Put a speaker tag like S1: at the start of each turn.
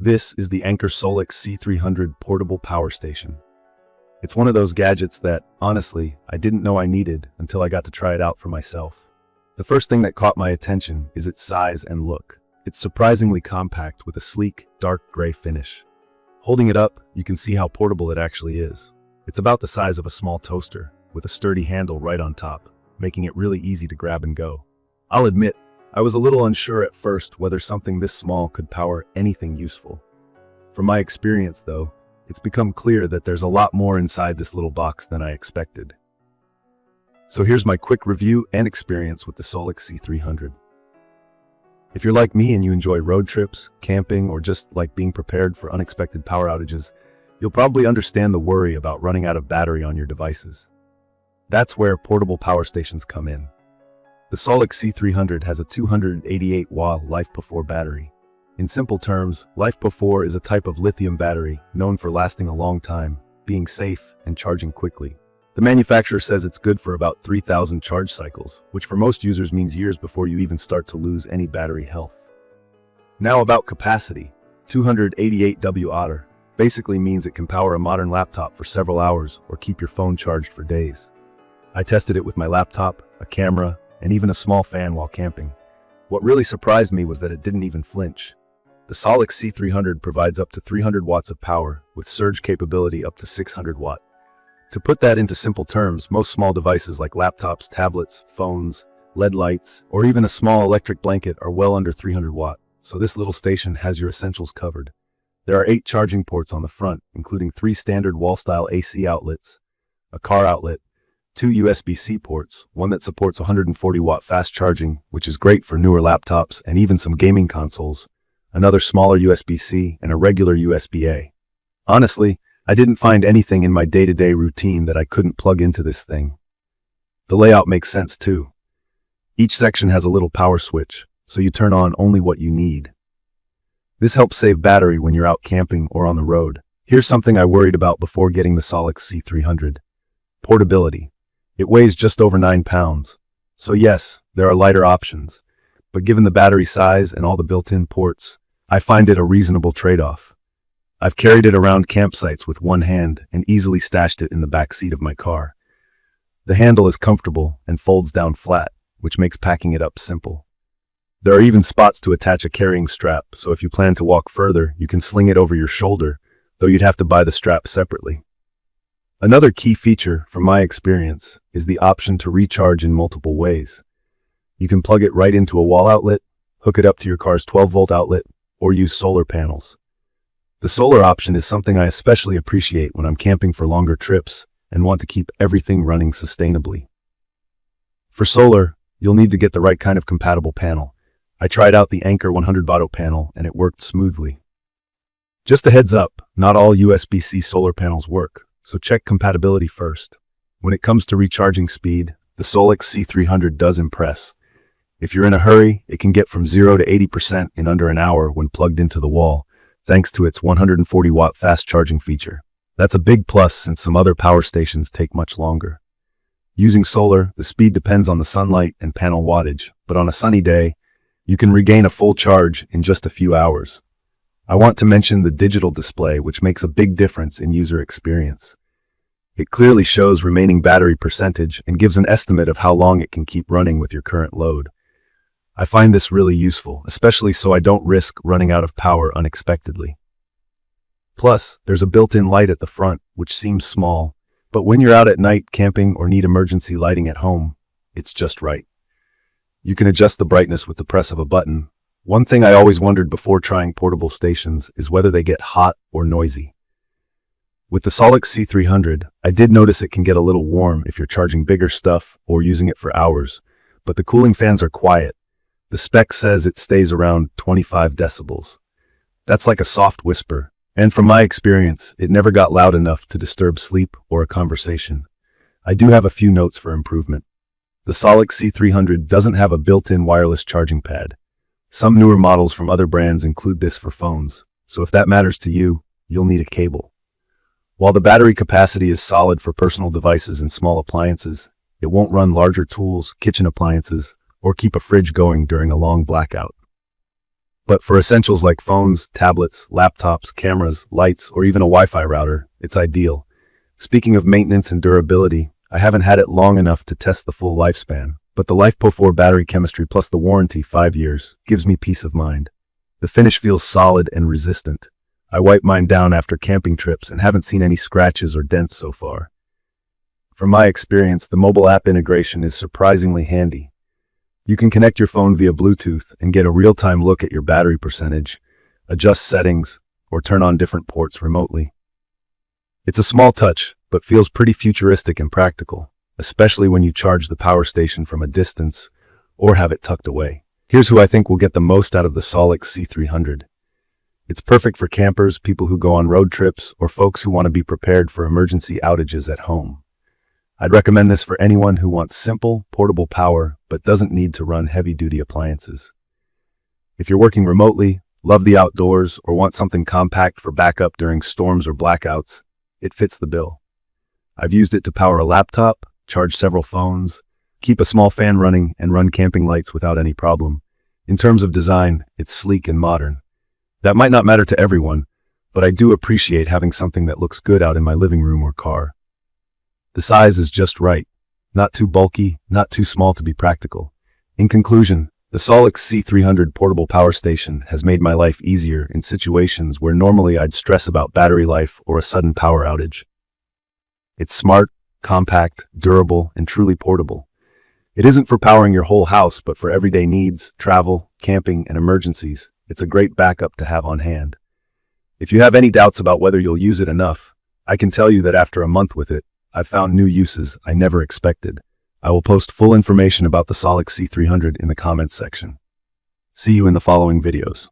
S1: This is the Anker SOLIX C300 portable power station. It's one of those gadgets that, honestly, I didn't know I needed until I got to try it out for myself. The first thing that caught my attention is its size and look. It's surprisingly compact with a sleek, dark gray finish. Holding it up, you can see how portable it actually is. It's about the size of a small toaster, with a sturdy handle right on top, making it really easy to grab and go. I'll admit, I was a little unsure at first whether something this small could power anything useful. From my experience, though, it's become clear that there's a lot more inside this little box than I expected. So here's my quick review and experience with the SOLIX C300. If you're like me and you enjoy road trips, camping, or just like being prepared for unexpected power outages, you'll probably understand the worry about running out of battery on your devices. That's where portable power stations come in. The SOLIX C300 has a 288-watt LiFePO4 battery. In simple terms, LiFePO4 is a type of lithium battery known for lasting a long time, being safe, and charging quickly. The manufacturer says it's good for about 3,000 charge cycles, which for most users means years before you even start to lose any battery health. Now about capacity. 288 watt basically means it can power a modern laptop for several hours or keep your phone charged for days. I tested it with my laptop, a camera, and even a small fan while camping. What really surprised me was that it didn't even flinch. The SOLIX C300 provides up to 300 watts of power, with surge capability up to 600 watt. To put that into simple terms, most small devices like laptops, tablets, phones, LED lights, or even a small electric blanket are well under 300 watt, so this little station has your essentials covered. There are 8 charging ports on the front, including 3 standard wall-style AC outlets, a car outlet, 2 USB-C ports, one that supports 140 watt fast charging, which is great for newer laptops and even some gaming consoles, another smaller USB-C, and a regular USB-A. Honestly, I didn't find anything in my day-to-day routine that I couldn't plug into this thing. The layout makes sense too. Each section has a little power switch, so you turn on only what you need. This helps save battery when you're out camping or on the road. Here's something I worried about before getting the SOLIX C300. Portability. It weighs just over 9 pounds. So yes, there are lighter options, but given the battery size and all the built-in ports, I find it a reasonable trade-off. I've carried it around campsites with one hand and easily stashed it in the back seat of my car. The handle is comfortable and folds down flat, which makes packing it up simple. There are even spots to attach a carrying strap, so if you plan to walk further, you can sling it over your shoulder, though you'd have to buy the strap separately. Another key feature, from my experience, is the option to recharge in multiple ways. You can plug it right into a wall outlet, hook it up to your car's 12-volt outlet, or use solar panels. The solar option is something I especially appreciate when I'm camping for longer trips and want to keep everything running sustainably. For solar, you'll need to get the right kind of compatible panel. I tried out the Anker 100 watt panel and it worked smoothly. Just a heads up, not all USB-C solar panels work, so check compatibility first. When it comes to recharging speed, the SOLIX C300 does impress. If you're in a hurry, it can get from 0 to 80% in under an hour when plugged into the wall, thanks to its 140 watt fast charging feature. That's a big plus since some other power stations take much longer. Using solar, the speed depends on the sunlight and panel wattage, but on a sunny day, you can regain a full charge in just a few hours. I want to mention the digital display, which makes a big difference in user experience. It clearly shows remaining battery percentage and gives an estimate of how long it can keep running with your current load. I find this really useful, especially so I don't risk running out of power unexpectedly. Plus, there's a built-in light at the front, which seems small, but when you're out at night camping or need emergency lighting at home, it's just right. You can adjust the brightness with the press of a button. One thing I always wondered before trying portable stations is whether they get hot or noisy. With the SOLIX C300, I did notice it can get a little warm if you're charging bigger stuff or using it for hours, but the cooling fans are quiet. The spec says it stays around 25 decibels. That's like a soft whisper, and from my experience, it never got loud enough to disturb sleep or a conversation. I do have a few notes for improvement. The SOLIX C300 doesn't have a built-in wireless charging pad. Some newer models from other brands include this for phones, so if that matters to you, you'll need a cable. While the battery capacity is solid for personal devices and small appliances, it won't run larger tools, kitchen appliances, or keep a fridge going during a long blackout. But for essentials like phones, tablets, laptops, cameras, lights, or even a Wi-Fi router, it's ideal. Speaking of maintenance and durability, I haven't had it long enough to test the full lifespan, but the LiFePO4 battery chemistry plus the warranty 5 years gives me peace of mind. The finish feels solid and resistant. I wipe mine down after camping trips and haven't seen any scratches or dents so far. From my experience, the mobile app integration is surprisingly handy. You can connect your phone via Bluetooth and get a real-time look at your battery percentage, adjust settings, or turn on different ports remotely. It's a small touch, but feels pretty futuristic and practical, especially when you charge the power station from a distance or have it tucked away. Here's who I think will get the most out of the SOLIX C300. It's perfect for campers, people who go on road trips, or folks who want to be prepared for emergency outages at home. I'd recommend this for anyone who wants simple, portable power but doesn't need to run heavy-duty appliances. If you're working remotely, love the outdoors, or want something compact for backup during storms or blackouts, it fits the bill. I've used it to power a laptop, charge several phones, keep a small fan running, and run camping lights without any problem. In terms of design, it's sleek and modern. That might not matter to everyone, but I do appreciate having something that looks good out in my living room or car. The size is just right. Not too bulky, not too small to be practical. In conclusion, the SOLIX C300 portable power station has made my life easier in situations where normally I'd stress about battery life or a sudden power outage. It's smart, compact, durable, and truly portable. It isn't for powering your whole house, but for everyday needs, travel, camping, and emergencies. It's a great backup to have on hand. If you have any doubts about whether you'll use it enough, I can tell you that after a month with it, I've found new uses I never expected. I will post full information about the SOLIX C300 in the comments section. See you in the following videos.